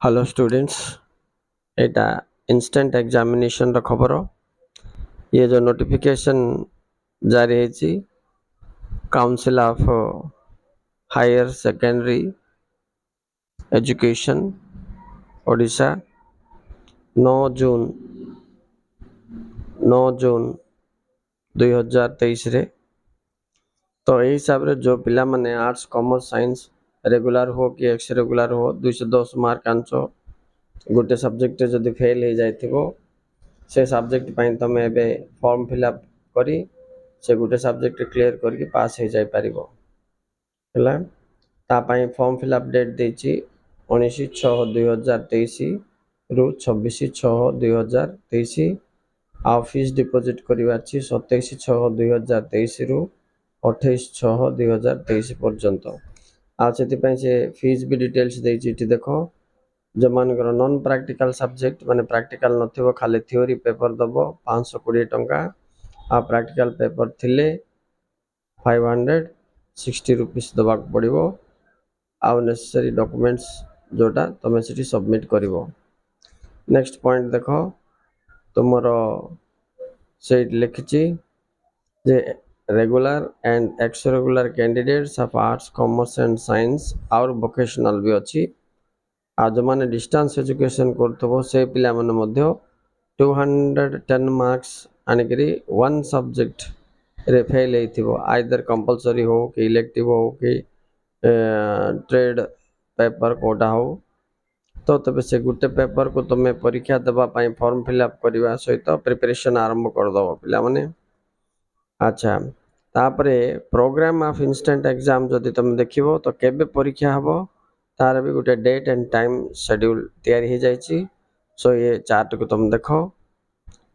Hello students, एटा instant examination रो खबर। ये जो नोटिफिकेशन जारी है council of higher secondary education Odisha 9 June 2023 रे। तो यही हिसाब रे जो पिला माने आर्ट्स कॉमर्स साइंस रेगुलर हो कि एक्स रेगुलर हो 210 मार्क आंचो गोटे सब्जेक्ट जदि फेल हो जाइथिबो से सब्जेक्ट पाई तुम एबे फॉर्म फिलअप करी से गोटे सब्जेक्ट क्लियर करके पास हो जाई परिबो हैला। ता पाई फॉर्म फिलअप डेट देछि 19/6/2023 रु 26/6/2023। आ फीस डिपॉजिट करिवा छी 27/6/2023 रु 28/6/2023 पर्यंत। आ सेति पाई से फीस भी डिटेल्स देछि इति देखो। जो मानकर नॉन प्रैक्टिकल सब्जेक्ट माने प्रैक्टिकल नथिबो खाली थ्योरी पेपर दबो 520 टंका। आ प्रैक्टिकल पेपर थिले 560 रुपीस दबा पड़िबो। आ नेसेसरी डॉक्यूमेंट्स जोटा तमे सिटी सबमिट करिवो। नेक्स्ट पॉइंट देखो तुमरो सेट लिखिची जे regular and ex regular candidates of arts commerce and science और वोकेशनल भी अच्छी। आ जो माने डिस्टेंस एजुकेशन करथबो से पिला माने मध्य 210 मार्क्स आनिकरी वन सब्जेक्ट रे फेल हेथिबो आइदर कंपलसरी हो कि इलेक्टिव हो कि ट्रेड पेपर कोटा हो। तो तबे से गुटे पेपर को तुम परीक्षा देबा पाई फॉर्म फिलअप करवा सहित प्रिपरेशन आरंभ कर दबो पिला माने। अच्छा, तापरे प्रोग्राम ऑफ इंस्टेंट एग्जाम जदि तुम देखिबो तो केबे परीक्षा हबो तार भी गोटे डेट एंड टाइम शेड्यूल तैयारी हो जाइए। सो ये चार्ट को तुम देखो।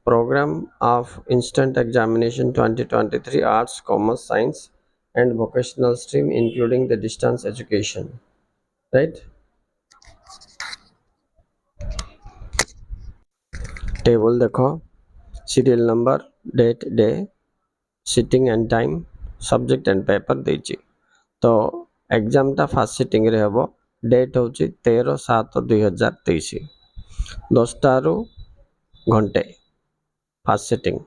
Program of instant examination 2023 arts commerce science and vocational stream including the distance education, right. Table देखो, serial number, date, day, sitting and time, subject and paper देछि। तो एग्जाम टा फास्ट सिटिंग रे हबो। डेट हूँ 13/7/2023 10 घंटे first sitting.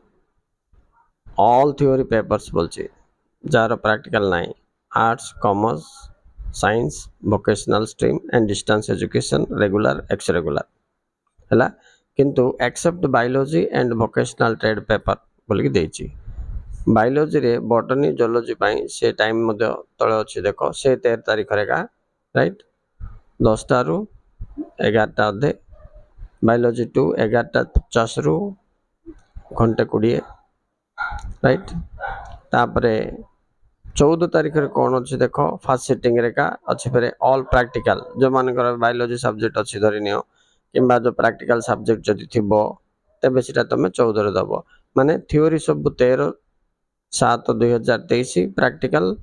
All theory papers बोलছি जार प्रैक्टिकल नहीं। Arts commerce science vocational stream and distance education regular ex regular है किंतु except biology and vocational trade paper बोलिकी देछि। बायोलॉजी रे बॉटनी जोलॉजी पाई से टाइम मध्य तळे अछि देखो से 13 तारिख रे का, राइट। 10 रु 11 अधे बायोलॉजी 2 11:50 रु घंटे 20, राइट। तापरे 14 तारिख रे कौन अच्छी देखो फास्ट सिटिंग रे का अच्छे फेरे ऑल प्रैक्टिकल जो मानकर बायोलॉजी सब्जेक्ट अच्छी धरी नियो किंबा जो प्रैक्टिकल सब्जेक्ट जदि थिबो तेबे सेटा तमे 14 रे दबो। माने थ्योरी सब 13/7/2023 प्रैक्टिकल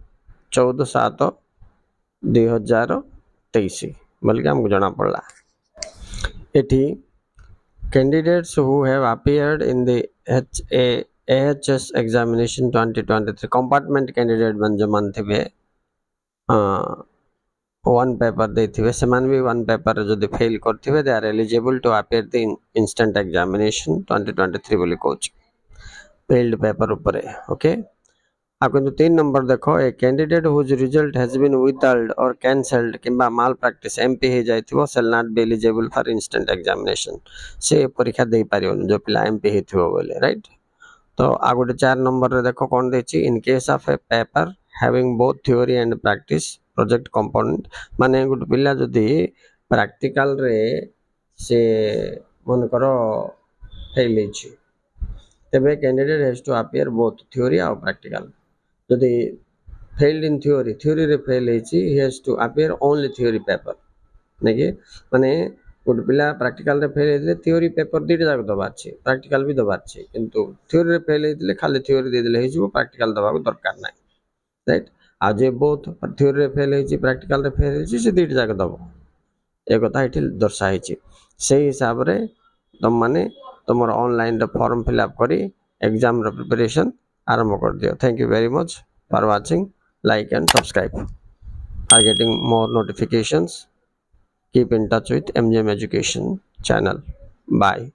14/7/2023 बोल के हमको जाना पड़ला। एठी candidates who have appeared in the AHS examination 2023 compartment candidate मन जो मन थे वन पेपर देथिबे सेमान भी वन पेपर जदि फेल करथिबे they are eligible to appear the instant examination 2023 बोली कोच फेल्ड पेपर ऊपर। ओके, आपको 3 नंबर देखो, a candidate whose result has been withheld और कैंसल्ड किंबा माल प्रैक्टिस एमपी हो जाइथिबो shall not be eligible for instant examination. से परीक्षा दे पारियोन जो पिला एमपी हेथिबो बोले, राइट। तो आ गोटे 4 नंबर रे देखो कोन देछि, in case of a paper having both theory and practice project component. माने गोटे पिला जदि प्रैक्टिकल रे से मन करो फेल हेछि तेबे candidate has to appear both theory और प्रैक्टिकल। जदि फेल्ड इन थ्योरी रे फेल हेछि he has to appear only theory paper नेकी। माने गोटे पिला प्रैक्टिकल रे फेल हेतिले थ्योरी पेपर दुईटा जाक दबार छै प्रैक्टिकल भी दबार छै किंतु थ्योरी रे फेल हेतिले खाली थ्योरी दे देले हेजिबो प्रैक्टिकल दबा को दरकार नै, राइट। आ जे बोथ थ्योरी रे फेल हेछि प्रैक्टिकल रे फेल हेछि से दुईटा जाक दबो ए कथा एठी दर्शा हेछि। सेही हिसाब रे तुम माने तुमर ऑनलाइन रे फॉर्म फिलअप करी एग्जाम रे प्रिपरेशन आरंभ कर दियो। Thank you very much for watching. Like and subscribe are getting more notifications. Keep in touch with MGM Education channel. Bye.